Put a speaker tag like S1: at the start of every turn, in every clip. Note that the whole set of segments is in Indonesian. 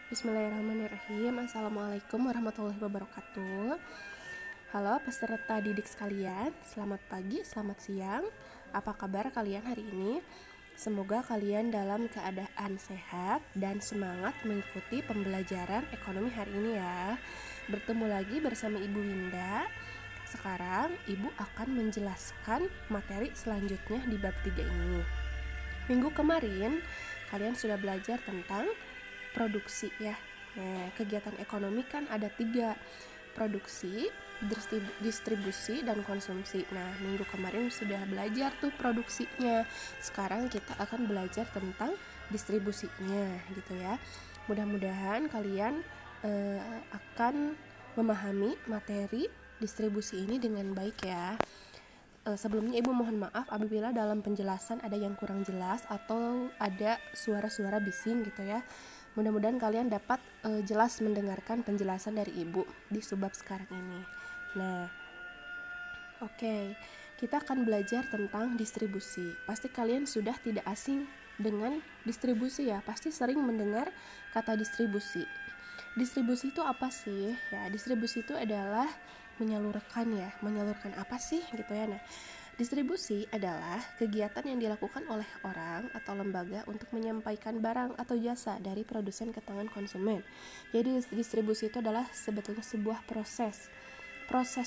S1: Bismillahirrahmanirrahim. Assalamualaikum warahmatullahi wabarakatuh. Halo peserta didik sekalian, selamat pagi, selamat siang. Apa kabar kalian hari ini? Semoga kalian dalam keadaan sehat dan semangat mengikuti pembelajaran ekonomi hari ini ya. Bertemu lagi bersama Ibu Winda. Sekarang Ibu akan menjelaskan materi selanjutnya di bab 3 ini. Minggu kemarin kalian sudah belajar tentang produksi ya. Nah, kegiatan ekonomi kan ada 3, produksi, distribusi, dan konsumsi. Nah, minggu kemarin sudah belajar tuh produksinya. Sekarang kita akan belajar tentang distribusinya gitu ya. Mudah-mudahan kalian akan memahami materi distribusi ini dengan baik ya. Sebelumnya Ibu mohon maaf apabila dalam penjelasan ada yang kurang jelas atau ada suara-suara bising gitu ya. Mudah-mudahan kalian dapat jelas mendengarkan penjelasan dari Ibu di subbab sekarang ini. Nah, oke, kita akan belajar tentang distribusi. Pasti kalian sudah tidak asing dengan distribusi ya. Pasti sering mendengar kata distribusi. Distribusi itu apa sih? Ya, distribusi itu adalah menyalurkan ya. Menyalurkan apa sih gitu ya. Nah, distribusi adalah kegiatan yang dilakukan oleh orang atau lembaga untuk menyampaikan barang atau jasa dari produsen ke tangan konsumen. Jadi distribusi itu adalah sebetulnya sebuah proses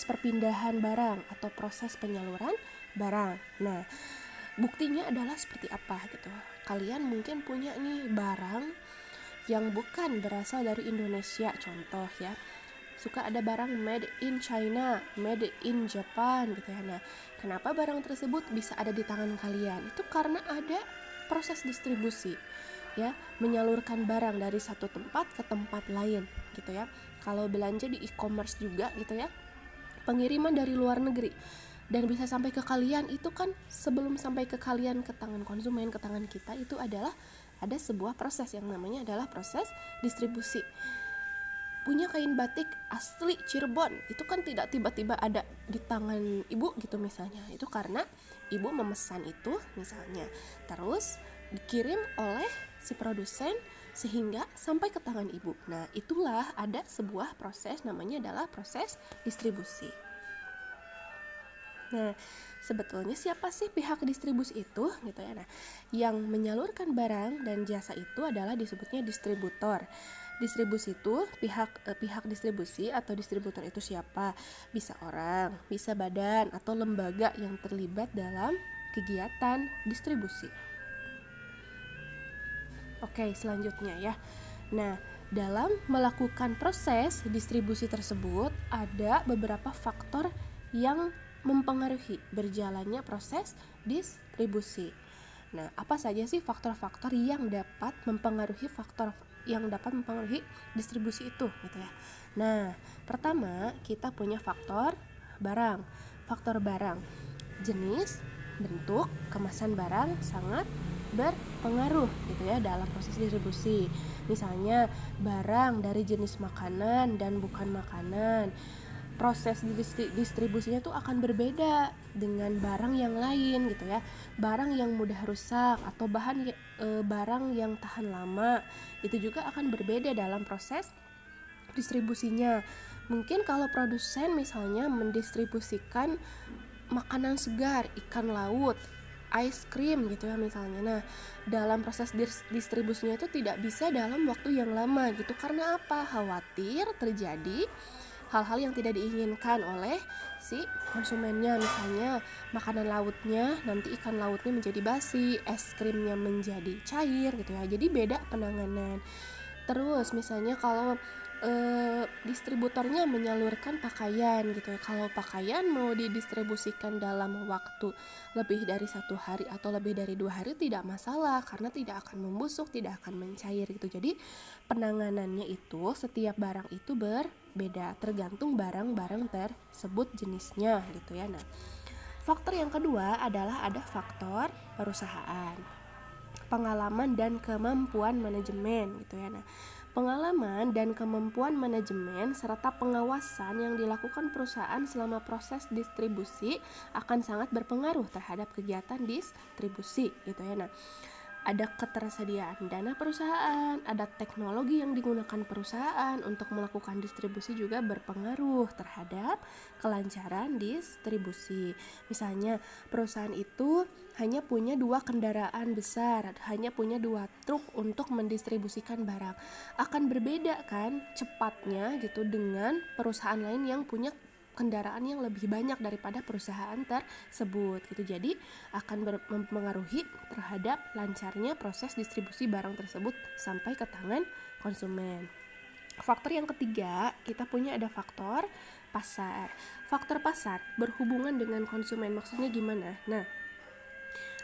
S1: perpindahan barang atau proses penyaluran barang. Nah, buktinya adalah seperti apa gitu. Kalian mungkin punya nih barang yang bukan berasal dari Indonesia, contoh ya. Suka ada barang made in China, made in Japan gitu ya. Nah, kenapa barang tersebut bisa ada di tangan kalian? Itu karena ada proses distribusi ya, menyalurkan barang dari satu tempat ke tempat lain gitu ya. Kalau belanja di e-commerce juga gitu ya, pengiriman dari luar negeri dan bisa sampai ke kalian, itu kan sebelum sampai ke kalian, ke tangan konsumen, ke tangan kita, itu adalah ada sebuah proses yang namanya adalah proses distribusi. Punya kain batik asli Cirebon, itu kan tidak tiba-tiba ada di tangan Ibu gitu misalnya. Itu karena Ibu memesan itu misalnya, terus dikirim oleh si produsen sehingga sampai ke tangan Ibu. Nah, itulah ada sebuah proses namanya adalah proses distribusi. Nah, sebetulnya siapa sih pihak distribusi itu gitu ya. Nah, yang menyalurkan barang dan jasa itu adalah disebutnya distributor. Distribusi itu pihak distribusi atau distributor itu siapa? Bisa orang, bisa badan atau lembaga yang terlibat dalam kegiatan distribusi. Oke, selanjutnya ya. Nah, dalam melakukan proses distribusi tersebut ada beberapa faktor yang mempengaruhi berjalannya proses distribusi. Nah, apa saja sih faktor-faktor yang dapat mempengaruhi distribusi itu gitu ya. Nah, pertama kita punya faktor barang. Faktor barang, jenis, bentuk, kemasan barang sangat berpengaruh gitu ya dalam proses distribusi. Misalnya barang dari jenis makanan dan bukan makanan, proses distribusinya tuh akan berbeda dengan barang yang lain gitu ya. Barang yang mudah rusak atau barang yang tahan lama itu juga akan berbeda dalam proses distribusinya. Mungkin kalau produsen misalnya mendistribusikan makanan segar, ikan laut, ice cream gitu ya misalnya. Nah, dalam proses distribusinya itu tidak bisa dalam waktu yang lama gitu. Karena apa? Khawatir terjadi hal-hal yang tidak diinginkan oleh si konsumennya. Misalnya makanan lautnya, nanti ikan lautnya menjadi basi, es krimnya menjadi cair gitu ya. Jadi beda penanganan. Terus misalnya kalau distributornya menyalurkan pakaian gitu ya. Kalau pakaian mau didistribusikan dalam waktu lebih dari 1 hari atau lebih dari 2 hari tidak masalah, karena tidak akan membusuk, tidak akan mencair gitu. Jadi penanganannya itu setiap barang itu berbeda tergantung barang-barang tersebut jenisnya gitu ya. Nah, faktor yang kedua adalah ada faktor perusahaan, pengalaman dan kemampuan manajemen gitu ya. Nah, pengalaman dan kemampuan manajemen serta pengawasan yang dilakukan perusahaan selama proses distribusi akan sangat berpengaruh terhadap kegiatan distribusi gitu ya. Nah, ada ketersediaan dana perusahaan, ada teknologi yang digunakan perusahaan untuk melakukan distribusi juga berpengaruh terhadap kelancaran distribusi. Misalnya perusahaan itu hanya punya 2 kendaraan besar, hanya punya 2 truk untuk mendistribusikan barang. Akan berbeda kan cepatnya gitu dengan perusahaan lain yang punya kendaraan yang lebih banyak daripada perusahaan tersebut gitu. Jadi akan mempengaruhi terhadap lancarnya proses distribusi barang tersebut sampai ke tangan konsumen. Faktor yang ketiga, kita punya ada faktor pasar. Faktor pasar berhubungan dengan konsumen. Maksudnya gimana? Nah,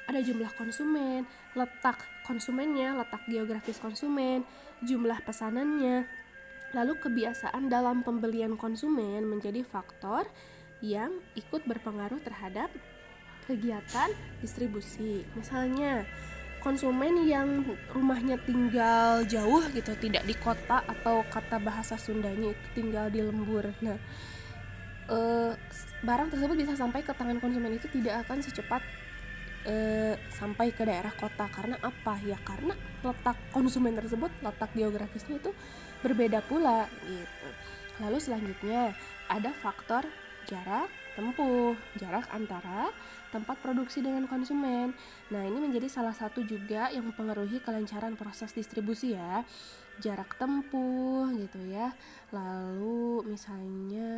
S1: ada jumlah konsumen, letak konsumennya, letak geografis konsumen, jumlah pesanannya. Lalu kebiasaan dalam pembelian konsumen menjadi faktor yang ikut berpengaruh terhadap kegiatan distribusi. Misalnya konsumen yang rumahnya tinggal jauh gitu, tidak di kota, atau kata bahasa Sundanya itu tinggal di lembur. Nah, barang tersebut bisa sampai ke tangan konsumen itu tidak akan secepat sampai ke daerah kota. Karena apa? Ya karena letak konsumen tersebut, letak geografisnya itu berbeda pula gitu. Lalu selanjutnya ada faktor jarak tempuh, jarak antara tempat produksi dengan konsumen. Nah, ini menjadi salah satu juga yang mempengaruhi kelancaran proses distribusi ya. Jarak tempuh gitu ya. Lalu misalnya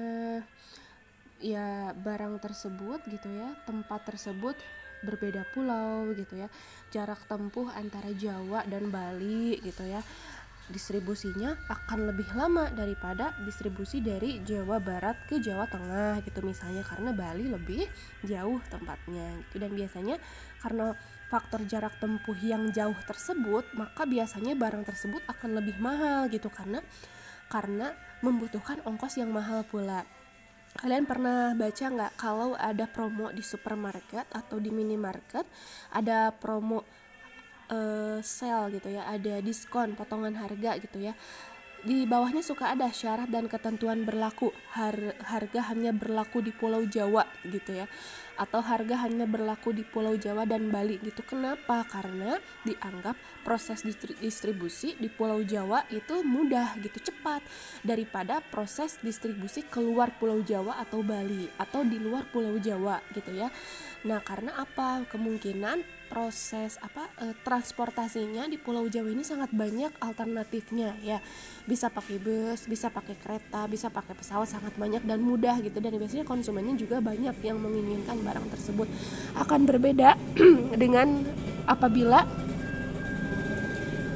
S1: ya barang tersebut gitu ya, tempat tersebut berbeda pulau gitu ya, jarak tempuh antara Jawa dan Bali gitu ya, distribusinya akan lebih lama daripada distribusi dari Jawa Barat ke Jawa Tengah gitu misalnya, karena Bali lebih jauh tempatnya gitu. Dan biasanya karena faktor jarak tempuh yang jauh tersebut, maka biasanya barang tersebut akan lebih mahal gitu, karena membutuhkan ongkos yang mahal pula. Kalian pernah baca nggak kalau ada promo di supermarket atau di minimarket, ada promo sale gitu ya, ada diskon potongan harga gitu ya, di bawahnya suka ada syarat dan ketentuan berlaku, harga hanya berlaku di Pulau Jawa gitu ya, atau harga hanya berlaku di Pulau Jawa dan Bali gitu. Kenapa? Karena dianggap proses distribusi di Pulau Jawa itu mudah gitu, cepat daripada proses distribusi keluar Pulau Jawa atau Bali atau di luar Pulau Jawa gitu ya. Nah, karena apa? Kemungkinan proses transportasinya di Pulau Jawa ini sangat banyak alternatifnya ya. Bisa pakai bus, bisa pakai kereta, bisa pakai pesawat, sangat banyak dan mudah gitu. Dan biasanya konsumennya juga banyak yang menginginkan barang tersebut. Akan berbeda dengan apabila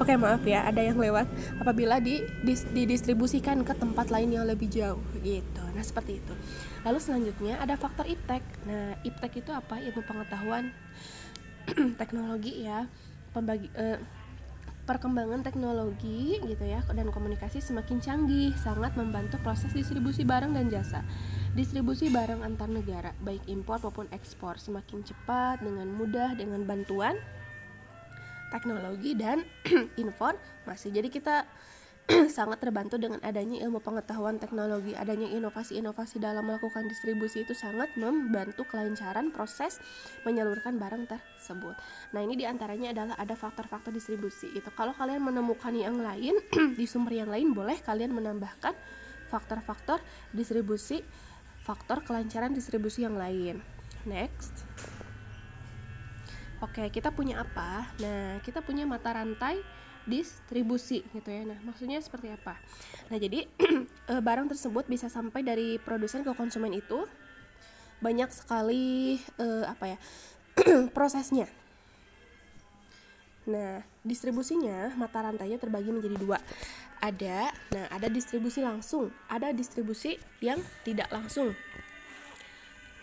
S1: maaf ya, ada yang lewat, apabila didistribusikan ke tempat lain yang lebih jauh gitu. Nah, seperti itu. Lalu selanjutnya ada faktor iptek. Nah, iptek itu apa? Ilmu pengetahuan teknologi ya. Perkembangan teknologi gitu ya dan komunikasi semakin canggih, sangat membantu proses distribusi barang dan jasa. Distribusi barang antar negara, baik impor maupun ekspor, semakin cepat dengan mudah dengan bantuan teknologi dan informasi. Jadi kita sangat terbantu dengan adanya ilmu pengetahuan teknologi, adanya inovasi-inovasi dalam melakukan distribusi itu sangat membantu kelancaran proses menyalurkan barang tersebut. Nah, ini diantaranya adalah ada faktor-faktor distribusi itu. Kalau kalian menemukan yang lain di sumber yang lain, boleh kalian menambahkan faktor-faktor distribusi, faktor kelancaran distribusi yang lain. Next. Oke, kita punya apa? Nah, kita punya mata rantai distribusi gitu ya. Nah, maksudnya seperti apa? Nah, jadi barang tersebut bisa sampai dari produsen ke konsumen itu banyak sekali prosesnya. Nah, distribusinya, mata rantainya terbagi menjadi 2. Ada distribusi langsung, ada distribusi yang tidak langsung.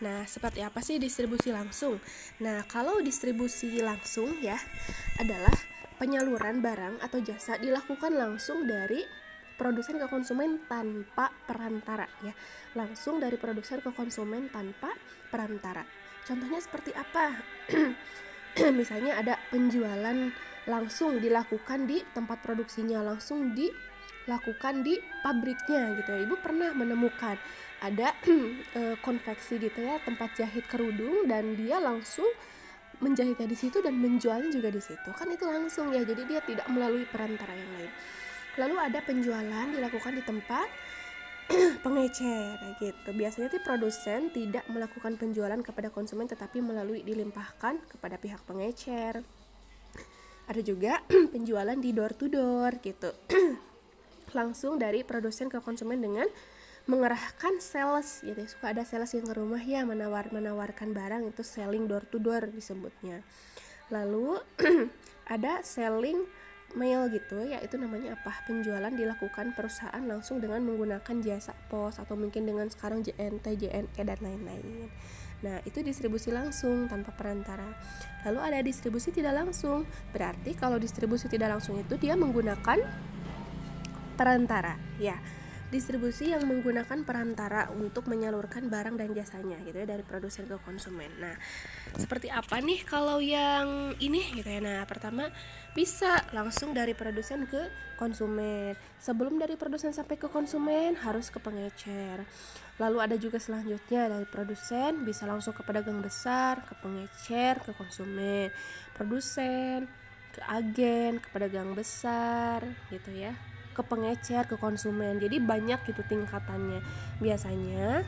S1: Nah, seperti apa sih distribusi langsung? Nah, kalau distribusi langsung ya adalah penyaluran barang atau jasa dilakukan langsung dari produsen ke konsumen tanpa perantara ya. Langsung dari produsen ke konsumen tanpa perantara. Contohnya seperti apa? Misalnya ada penjualan langsung dilakukan di tempat produksinya, langsung dilakukan di pabriknya gitu ya. Ibu pernah menemukan ada konveksi gitu ya, tempat jahit kerudung, dan dia langsung menjahitnya di situ dan menjualnya juga di situ. Kan itu langsung ya, jadi dia tidak melalui perantara yang lain. Lalu ada penjualan dilakukan di tempat pengecer gitu. Biasanya produsen tidak melakukan penjualan kepada konsumen tetapi melalui dilimpahkan kepada pihak pengecer. Ada juga penjualan di door to door gitu. Langsung dari produsen ke konsumen dengan mengerahkan sales gitu. Suka ada sales yang ke rumah ya menawarkan barang, itu selling door to door disebutnya. Lalu ada selling mail gitu, yaitu namanya apa? Penjualan dilakukan perusahaan langsung dengan menggunakan jasa pos atau mungkin dengan sekarang JNT, JNE dan lain-lain. Nah, itu distribusi langsung tanpa perantara. Lalu ada distribusi tidak langsung. Berarti kalau distribusi tidak langsung itu dia menggunakan perantara, ya. Distribusi yang menggunakan perantara untuk menyalurkan barang dan jasanya gitu ya, dari produsen ke konsumen. Nah, seperti apa nih kalau yang ini gitu ya. Nah, pertama bisa langsung dari produsen ke konsumen. Sebelum dari produsen sampai ke konsumen harus ke pengecer. Lalu ada juga selanjutnya dari produsen bisa langsung ke pedagang besar, ke pengecer, ke konsumen. Produsen ke agen, ke pedagang besar gitu ya, ke pengecer, ke konsumen. Jadi banyak gitu tingkatannya. Biasanya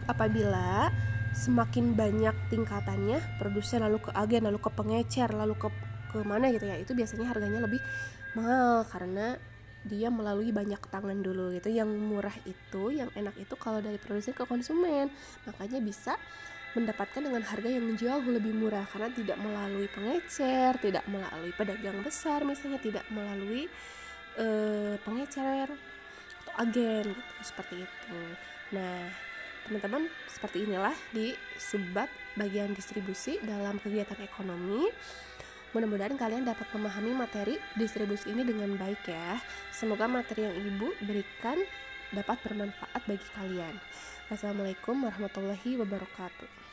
S1: apabila semakin banyak tingkatannya, produsen lalu ke agen, lalu ke pengecer, lalu ke mana gitu ya, itu biasanya harganya lebih mahal karena dia melalui banyak tangan dulu gitu. Yang murah itu, yang enak itu kalau dari produsen ke konsumen. Makanya bisa mendapatkan dengan harga yang jauh lebih murah karena tidak melalui pengecer, tidak melalui pedagang besar misalnya, tidak melalui pengecer atau agen gitu, seperti itu. Nah, teman-teman, seperti inilah di subbab bagian distribusi dalam kegiatan ekonomi. Mudah-mudahan kalian dapat memahami materi distribusi ini dengan baik ya. Semoga materi yang Ibu berikan dapat bermanfaat bagi kalian. Wassalamualaikum warahmatullahi wabarakatuh.